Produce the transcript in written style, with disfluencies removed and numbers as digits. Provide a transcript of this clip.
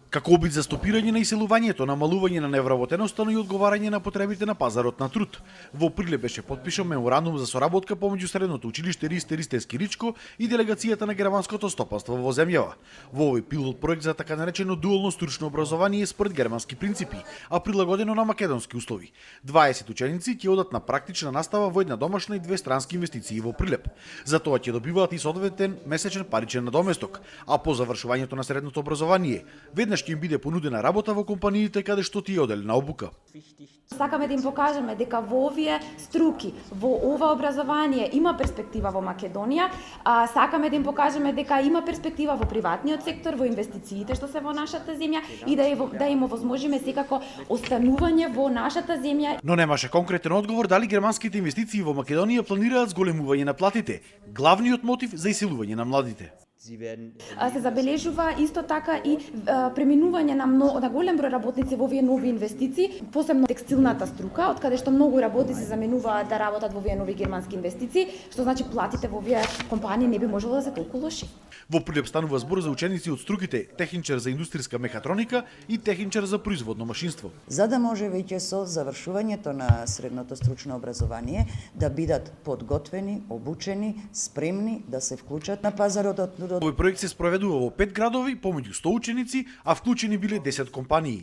Како обид за стопирање на иселувањето, намалување на невработеноста, но и одговарање на потребите на пазарот на труд. Во Прилеп беше потпишан меморандум за соработка помеѓу Средното училиште Ристе Ричко и делегацијата на германското стопанство во земјава. Во овој пилот проект за така наречено дуално стручно образование според германски принципи, а прилагодено на македонски услови. 20 ученици ќе одат на практична настава во една домашна и 2 странски инвестиции во Прилеп. За тоа ќе добиваат и соодветен месечен паричен надоместок, а по завршувањето на средното образование веднаш ќе им биде понудена работа во компаниите каде што тие оделе на обука. Сакаме да им покажеме дека во овие струки, во ова образование има перспектива во Македонија, сакаме да им покажеме дека има перспектива во приватниот сектор, во инвестициите што се во нашата земја и да им овозможиме секако останување во нашата земја. Но немаше конкретен одговор дали германските инвестиции во Македонија планираат зголемување на платите, главниот мотив за иселување на младите. Се забележува исто така и преминување на голем број работници во овие нови инвестиции, посебно текстилната струка, од каде што многу работници заменуваат да работат во овие нови германски инвестиции, што значи платите во овие компании не би можело да се толку лоши. Во Прилеп станува збор за ученици од струките техничар за индустријска мехатроника и техничар за производно машинство. За да може веќе со завршувањето на средното стручно образование да бидат подготвени, обучени, спремни да се вклучат на пазарот од трудот. Овој проект се спроведува во 5 градови помеѓу 100 ученици, а вклучени биле 10 компании.